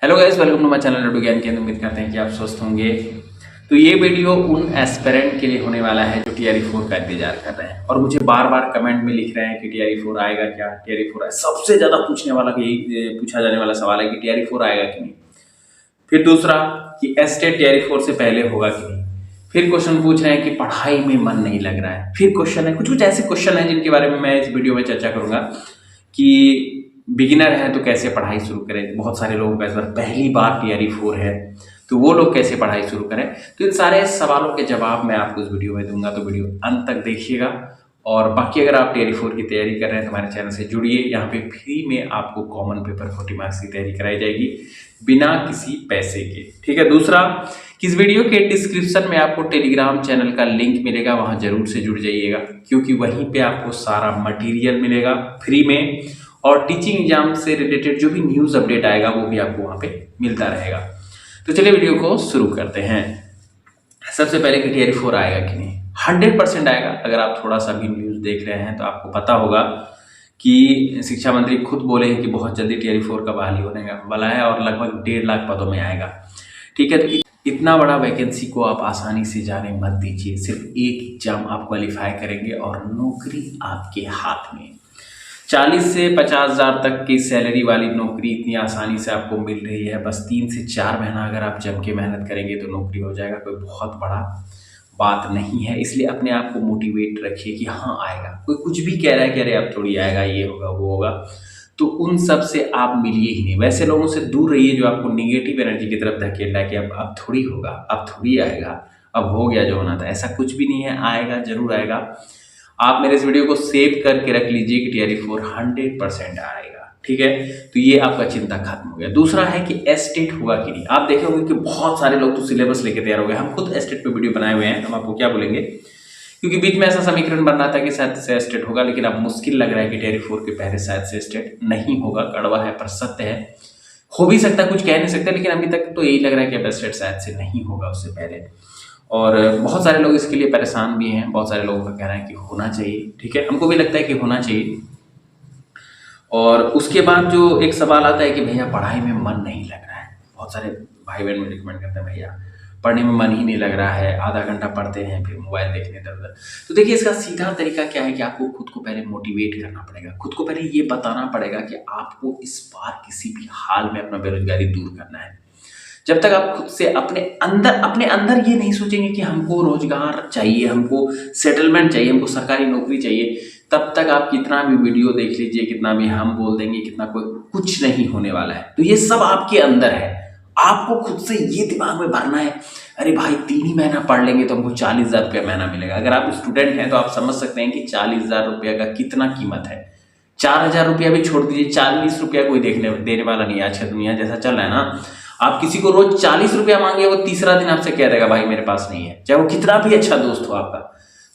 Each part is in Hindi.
Hello guys, welcome to my channel Laddu Gyan Kendra. उम्मीद करते हैं कि आप स्वस्थ होंगे। तो ये वीडियो उन एस्पिरेंट के लिए होने वाला है जो टीआरई 4 का इंतजार कर रहे हैं और मुझे बार बार कमेंट में लिख रहे हैं कि टीआरई 4 आएगा क्या, टीआरई 4 आएगा। सबसे ज्यादा पूछने वाला यही पूछा जाने वाला सवाल है कि टीआरई 4 आएगा कि नहीं। फिर दूसरा कि एस्टेट टीआरई 4 से पहले होगा कि नहीं। फिर क्वेश्चन पूछ रहे हैं कि पढ़ाई में मन नहीं लग रहा है। फिर क्वेश्चन है, कुछ कुछ ऐसे क्वेश्चन है जिनके बारे में मैं इस वीडियो में चर्चा करूंगा कि बिगिनर है तो कैसे पढ़ाई शुरू करें। बहुत सारे लोगों का इस बार पहली बार टीआरई 4 है तो वो लोग कैसे पढ़ाई शुरू करें। तो इन सारे सवालों के जवाब मैं आपको इस वीडियो में दूंगा, तो वीडियो अंत तक देखिएगा। और बाकी अगर आप टीआरई 4 की तैयारी कर रहे हैं तो हमारे चैनल से जुड़िए। यहाँ पे फ्री में आपको कॉमन पेपर 40 मार्क्स की तैयारी कराई जाएगी बिना किसी पैसे के। ठीक है। दूसरा कि इस वीडियो के डिस्क्रिप्शन में आपको टेलीग्राम चैनल का लिंक मिलेगा, वहां जरूर से जुड़ जाइएगा क्योंकि वहीं पे आपको सारा मटेरियल मिलेगा फ्री में और टीचिंग एग्जाम से रिलेटेड जो भी न्यूज अपडेट आएगा वो भी आपको वहां पे मिलता रहेगा। तो चलिए वीडियो को शुरू करते हैं। सबसे पहले कि टीआरई 4 आएगा कि नहीं। 100% आएगा। अगर आप थोड़ा सा भी न्यूज देख रहे हैं तो आपको पता होगा कि शिक्षा मंत्री खुद बोले हैं कि बहुत जल्दी टीआरई 4 का बहाली होने वाला है और लगभग 1.5 लाख पदों में आएगा। ठीक है। तो इतना बड़ा वैकेंसी को आप आसानी से जाने मत दीजिए। सिर्फ एक एग्जाम आप क्वालिफाई करेंगे और नौकरी आपके हाथ में। 40 से 50 हजार तक की सैलरी वाली नौकरी इतनी आसानी से आपको मिल रही है। बस 3 से 4 महीना अगर आप जम के मेहनत करेंगे तो नौकरी हो जाएगा। कोई बहुत बड़ा बात नहीं है। इसलिए अपने आप को मोटिवेट रखिए कि हाँ आएगा। कोई कुछ भी कह रहा है कि अरे अब थोड़ी आएगा, ये होगा वो होगा, तो उन सब से आप मिलिए ही नहीं। वैसे लोगों से दूर रहिए जो आपको निगेटिव एनर्जी की तरफ धकेल रहा है कि अब थोड़ी होगा, अब थोड़ी आएगा, अब हो गया जो होना था। ऐसा कुछ भी नहीं है, आएगा, जरूर आएगा। आप मेरे इस वीडियो को सेव करके रख लीजिए कि टीआरई 4 100% आएगा। ठीक है। तो ये आपका चिंता खत्म हो गया। दूसरा है कि एस्टेट होगा कि नहीं। आप देखे होंगे कि बहुत सारे लोग तो सिलेबस लेके तैयार हो गए। हम खुद एस्टेट पे वीडियो बनाए हुए हैं, हम आपको क्या बोलेंगे, क्योंकि बीच में ऐसा समीकरण बन रहा था कि शायद से एस्टेट होगा, लेकिन अब मुश्किल लग रहा है कि टीआरई 4 के पहले शायद से एस्टेट नहीं होगा। कड़वा है पर सत्य है। हो भी सकता है, कुछ कह नहीं सकते, लेकिन अभी तक तो यही लग रहा है कि अब एस्टेट शायद से नहीं होगा उससे पहले। और बहुत सारे लोग इसके लिए परेशान भी हैं। बहुत सारे लोगों का कहना है कि होना चाहिए। ठीक है, हमको भी लगता है कि होना चाहिए। और उसके बाद जो एक सवाल आता है कि भैया पढ़ाई में मन नहीं लग रहा है। बहुत सारे भाई बहन मुझे रिकमेंड करते हैं भैया पढ़ने में मन ही नहीं लग रहा है, आधा घंटा पढ़ते हैं फिर मोबाइल देखने इधर उधर। तो देखिए इसका सीधा तरीका क्या है कि आपको खुद को पहले मोटिवेट करना पड़ेगा। खुद को पहले ये बताना पड़ेगा कि आपको इस बार किसी भी हाल में अपना बेरोजगारी दूर करना है। जब तक आप खुद से अपने अंदर ये नहीं सोचेंगे कि हमको रोजगार चाहिए, हमको सेटलमेंट चाहिए, हमको सरकारी नौकरी चाहिए, तब तक आप कितना भी वीडियो देख लीजिए, कितना भी हम बोल देंगे, कितना कोई कुछ नहीं होने वाला है। तो ये सब आपके अंदर है। आपको खुद से ये दिमाग में भरना है, अरे भाई 3 ही महीना पढ़ लेंगे तो हमको 40,000 रुपया महीना मिलेगा। अगर आप स्टूडेंट हैं तो आप समझ सकते हैं कि 40,000 रुपया का कितना कीमत है। 4,000 रुपया भी छोड़ दीजिए, 40 रुपया कोई देने वाला नहीं है। आज की दुनिया जैसा चल रहा है ना, आप किसी को रोज 40 रुपया मांगे, वो तीसरा दिन आपसे कह देगा भाई मेरे पास नहीं है, चाहे वो कितना भी अच्छा दोस्त हो आपका।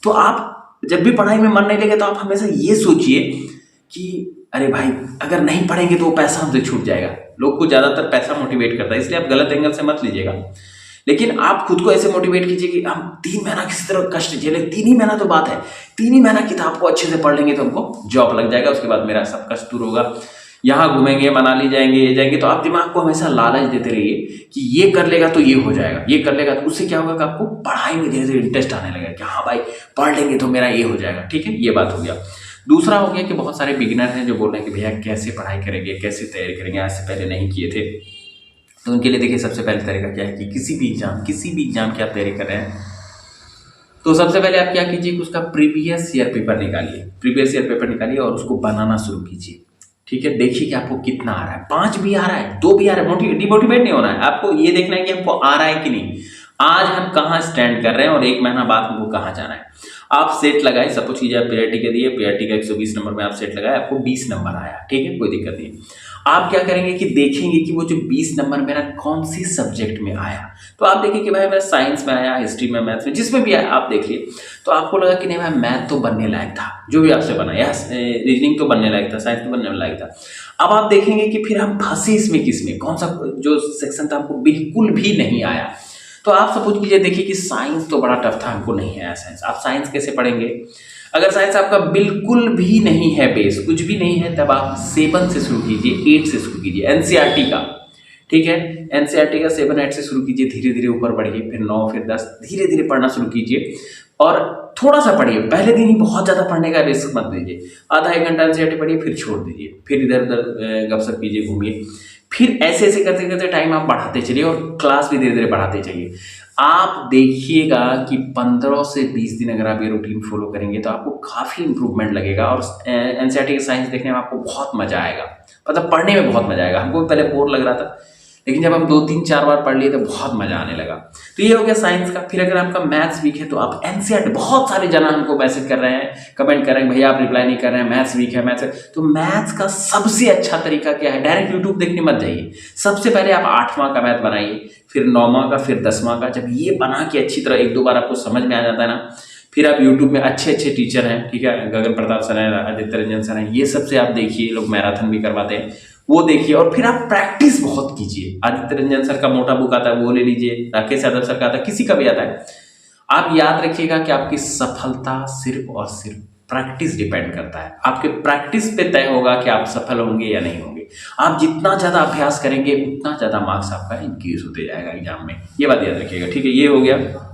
तो आप जब भी पढ़ाई में मन नहीं लगे तो आप हमेशा ये सोचिए कि अरे भाई अगर नहीं पढ़ेंगे तो वो पैसा हमसे छूट जाएगा। लोग को ज्यादातर पैसा मोटिवेट करता है, इसलिए आप गलत एंगल से मत लीजिएगा। लेकिन आप खुद को ऐसे मोटिवेट कीजिए कि हम 3 महीना किसी तरह कष्ट झेले। 3 ही महीना तो बात है, 3 ही महीना किताब को अच्छे से पढ़ लेंगे तो हमको जॉब लग जाएगा, उसके बाद मेरा सब कष्ट दूर होगा। यहाँ घूमेंगे, मनाली जाएंगे, ये जाएंगे। तो आप दिमाग को हमेशा लालच देते रहिए कि ये कर लेगा तो ये हो जाएगा, ये कर लेगा तो उससे क्या होगा कि आपको पढ़ाई में धीरे धीरे इंटरेस्ट आने लगेगा कि हाँ भाई पढ़ लेंगे तो मेरा ये हो जाएगा। ठीक है, ये बात हो गया। दूसरा हो गया कि बहुत सारे बिगिनर हैं जो बोल रहे हैं कि भैया कैसे पढ़ाई करेंगे, कैसे तैयारी करेंगे, आज से पहले नहीं किए थे। तो उनके लिए देखिए सबसे पहले तरीका क्या है कि किसी भी एग्जाम की आप तैयारी कर रहे हैं तो सबसे पहले आप क्या कीजिए कि उसका प्रीवियस ईयर पेपर निकालिए और उसको बनाना शुरू कीजिए। ठीक है, देखिए कि आपको कितना आ रहा है। 5 भी आ रहा है, 2 भी आ रहा है, डिमोटिवेट नहीं होना है। आपको ये देखना है कि हमको आ रहा है कि नहीं, आज हम कहाँ स्टैंड कर रहे हैं और 1 महीना बाद हमको कहाँ जाना है। आप सेट लगाए, सपोज कीजिए आप पीआरटी के दिए, पीआरटी का 120 नंबर में आप सेट लगाए, आपको 20 नंबर आया। ठीक है, कोई दिक्कत नहीं। आप क्या करेंगे कि देखेंगे कि वो जो 20 नंबर मेरा कौन सी सब्जेक्ट में आया। तो आप देखिए कि भाई मेरा साइंस में आया, हिस्ट्री में, मैथ्स में, जिसमें भी आया आप देख लिए। तो आपको लगा कि नहीं भाई मैथ तो बनने लायक था, जो भी आपसे बना, या रीजनिंग तो बनने लायक था, साइंस तो बनने लायक था। अब आप देखेंगे कि फिर हम फंसे इसमें किसमें, कौन सा जो सेक्शन था हमको बिल्कुल भी नहीं आया। तो आप सपोज कीजिए, देखिए कि साइंस तो बड़ा टफ था, हमको नहीं आया साइंस। आप साइंस कैसे पढ़ेंगे? अगर साइंस आपका बिल्कुल भी नहीं है, बेस कुछ भी नहीं है, तब आप 7 से शुरू कीजिए, 8 से शुरू कीजिए। एनसीईआरटी का ठीक है। एनसीईआरटी का 7 8 से शुरू कीजिए, धीरे धीरे ऊपर बढ़िए, फिर 9, फिर 10, धीरे धीरे पढ़ना शुरू कीजिए और थोड़ा सा पढ़िए। पहले दिन ही बहुत ज़्यादा पढ़ने का रिस्क मत लीजिए। आधा 1 घंटा एनसीईआरटी पढ़िए, फिर छोड़ दीजिए, फिर इधर उधर गपशप कीजिए, घूमिए, फिर ऐसे ऐसे करते करते टाइम आप बढ़ाते चलिए और क्लास भी धीरे धीरे बढ़ाते चलिए। आप देखिएगा कि 15 से 20 दिन अगर आप ये रूटीन फॉलो करेंगे तो आपको काफ़ी इंप्रूवमेंट लगेगा और एनसीईआरटी के साइंस देखने में आपको बहुत मजा आएगा, मतलब पढ़ने में बहुत मजा आएगा। हमको भी पहले बोर लग रहा था, लेकिन जब हम 2 3 4 बार पढ़ लिए तो बहुत मजा आने लगा। तो ये हो गया साइंस का। फिर अगर आपका मैथ्स वीक है तो आप एनसीईआरटी, बहुत सारे जना हमको मैसेज कर रहे हैं, कमेंट कर रहे हैं, भैया आप रिप्लाई नहीं कर रहे हैं, मैथ्स वीक है, मैथ्स। तो मैथ्स का सबसे अच्छा तरीका क्या है? डायरेक्ट यूट्यूब देखने मत जाइए। सबसे पहले आप 8वां का मैथ बनाइए, फिर 9वां का, फिर 10वां का। जब ये बना के अच्छी तरह 1 2 बार आपको समझ में आ जाता है ना, फिर आप यूट्यूब में अच्छे अच्छे टीचर हैं, ठीक है, गगन प्रताप सर हैं, आदित्य रंजन सर हैं, ये सबसे आप देखिए, लोग मैराथन भी करवाते हैं, वो देखिए और फिर आप प्रैक्टिस बहुत कीजिए। आदित्य रंजन सर का मोटा बुक आता है, वो ले लीजिए, राकेश यादव सर का आता है, किसी का भी आता है। आप याद रखिएगा कि आपकी सफलता सिर्फ और सिर्फ प्रैक्टिस डिपेंड करता है। आपके प्रैक्टिस पे तय होगा कि आप सफल होंगे या नहीं होंगे। आप जितना ज़्यादा अभ्यास करेंगे उतना ज़्यादा मार्क्स आपका इंक्रीज होते जाएगा एग्जाम में, ये बात याद रखिएगा, ठीक है। ये हो गया।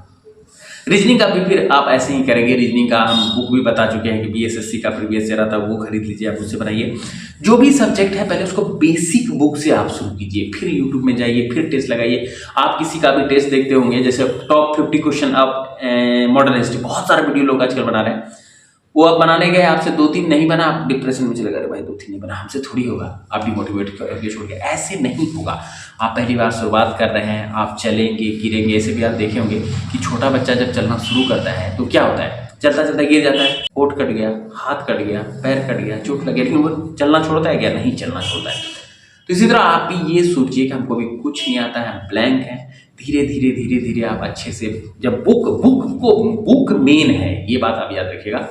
रीजनिंग का भी फिर आप ऐसे ही करेंगे। रीजनिंग का हम बुक भी बता चुके हैं कि बीएसएससी का प्रीवियस ईयर आता है, वो खरीद लीजिए, आप उससे बनाइए। जो भी सब्जेक्ट है पहले उसको बेसिक बुक से आप शुरू कीजिए, फिर यूट्यूब में जाइए, फिर टेस्ट लगाइए। आप किसी का भी टेस्ट देखते होंगे, जैसे टॉप 50 क्वेश्चन आप मॉडर्न हिस्ट्री, बहुत सारे वीडियो लोग आजकल बना रहे हैं, वो आप बनाने गए, आपसे 2 3 नहीं बना, आप डिप्रेशन में चले गए, भाई 2 3 नहीं बना, हमसे थोड़ी होगा, आप डिमोटिवेट करके छोड़ के। ऐसे नहीं होगा। आप पहली बार शुरुआत कर रहे हैं, आप चलेंगे गिरेंगे। ऐसे भी आप देखे होंगे कि छोटा बच्चा जब चलना शुरू करता है तो क्या होता है, चलता चलता गिर जाता है, होंठ कट गया, हाथ कट गया, पैर कट गया, चोट लग गया, लेकिन वो चलना छोड़ता है क्या? नहीं चलना छोड़ता है। तो इसी तरह आप भी ये सोचिए कि हमको भी कुछ नहीं आता है, हम ब्लैंक हैं। धीरे धीरे धीरे धीरे आप अच्छे से, जब बुक मेन है, ये बात आप याद रखिएगा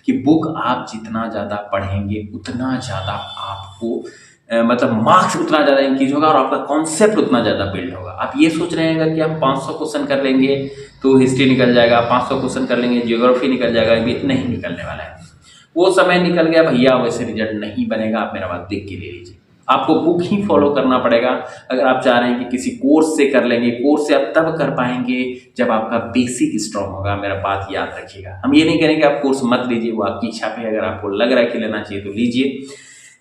कि बुक आप जितना ज़्यादा पढ़ेंगे उतना ज़्यादा आपको मतलब मार्क्स उतना ज़्यादा इंक्रीज होगा और आपका कॉन्सेप्ट उतना ज़्यादा बिल्ड होगा। आप ये सोच रहे हैं अगर कि हम 500 क्वेश्चन कर लेंगे तो हिस्ट्री निकल जाएगा, 500 क्वेश्चन कर लेंगे ज्योग्राफी निकल जाएगा, ये नहीं निकलने वाला है। वो समय निकल गया भैया, वैसे रिजल्ट नहीं बनेगा। आप मेरा बात देख के ले लीजिए, आपको बुक ही फॉलो करना पड़ेगा। अगर आप चाह रहे हैं कि किसी कोर्स से कर लेंगे, कोर्स से आप तब कर पाएंगे जब आपका बेसिक स्ट्रॉन्ग होगा। मेरा बात याद रखिएगा। हम ये नहीं करेंगे आप कोर्स मत लीजिए, वो आपकी इच्छा पे, अगर आपको लग रहा है कि लेना चाहिए तो लीजिए,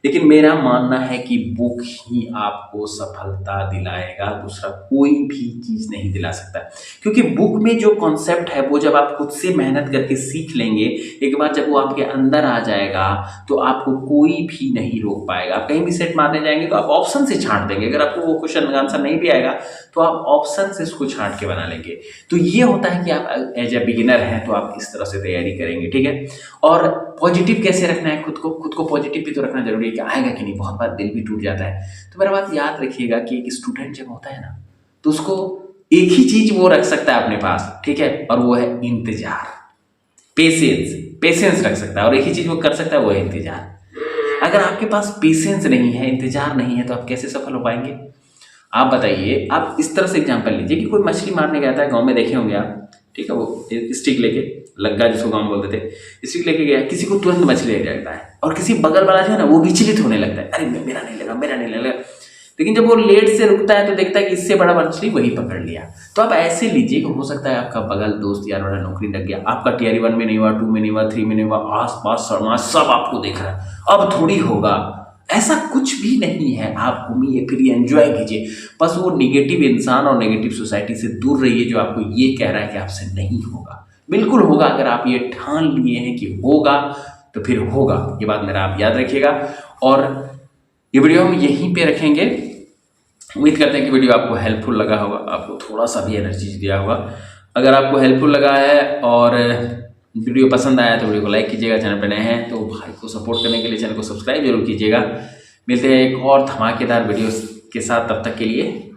लेकिन मेरा मानना है कि बुक ही आपको सफलता दिलाएगा, दूसरा कोई भी चीज़ नहीं दिला सकता। क्योंकि बुक में जो कॉन्सेप्ट है वो जब आप खुद से मेहनत करके सीख लेंगे, एक बार जब वो आपके अंदर आ जाएगा तो आपको कोई भी नहीं रोक पाएगा। आप कहीं भी सेट मारने जाएंगे तो आप ऑप्शन से छांट देंगे। अगर आपको वो क्वेश्चन आंसर नहीं भी आएगा तो आप ऑप्शन से इसको छांट के बना लेंगे। तो ये होता है कि आप एज ए बिगिनर हैं तो आप इस तरह से तैयारी करेंगे, ठीक है। और पॉजिटिव कैसे रखना है, खुद को पॉजिटिव भी तो रखना जरूरी है कि आएगा कि नहीं। बहुत बार दिल भी टूट जाता है। तो मेरा बात याद रखिएगा कि एक स्टूडेंट जब होता है ना तो उसको एक ही चीज वो रख सकता है अपने पास, ठीक है, और वो है इंतजार, पेशेंस रख सकता है, और एक ही चीज वो कर सकता है, वो है इंतजार। अगर आपके पास पेशेंस नहीं है, इंतजार नहीं है, तो आप कैसे सफल हो पाएंगे? आप बताइए। आप इस तरह से एग्जाम्पल लीजिए कि कोई मछली मारने गया था, गाँव में देखे होंगे आप, ठीक है, वो स्टिक लेके, लग्गा जिसको गाँव बोलते थे, स्टिक लेके गया, किसी को तुरंत मछली ले जाता है और किसी बगल वाला जो है ना वो विचलित होने लगता है, अरे मेरा नहीं लगा। लेकिन जब वो लेट से रुकता है तो देखता है कि इससे बड़ा मछली वही पकड़ लिया। तो आप ऐसे लीजिए कि हो सकता है आपका बगल दोस्त यार वाला नौकरी लग गया, आपका टीआरई 1 में नहीं हुआ, 2 में नहीं हुआ, 3 में नहीं हुआ, आस पास समाज सब आपको देख रहा है, अब थोड़ी होगा। ऐसा कुछ भी नहीं है। आप घूमिए फिरिए, एंजॉय कीजिए, बस वो निगेटिव इंसान और नेगेटिव सोसाइटी से दूर रहिए जो आपको ये कह रहा है कि आपसे नहीं होगा। बिल्कुल होगा। अगर आप ये ठान लिए हैं कि होगा तो फिर होगा, ये बात मेरा आप याद रखिएगा। और ये वीडियो हम यहीं पे रखेंगे। उम्मीद करते हैं कि वीडियो आपको हेल्पफुल लगा होगा, आपको थोड़ा सा भी एनर्जी दिया होगा। अगर आपको हेल्पफुल लगा है और वीडियो पसंद आया तो वीडियो को लाइक कीजिएगा, चैनल पर नए हैं तो भाई को सपोर्ट करने के लिए चैनल को सब्सक्राइब जरूर कीजिएगा। मिलते हैं एक और धमाकेदार वीडियो के साथ, तब तक के लिए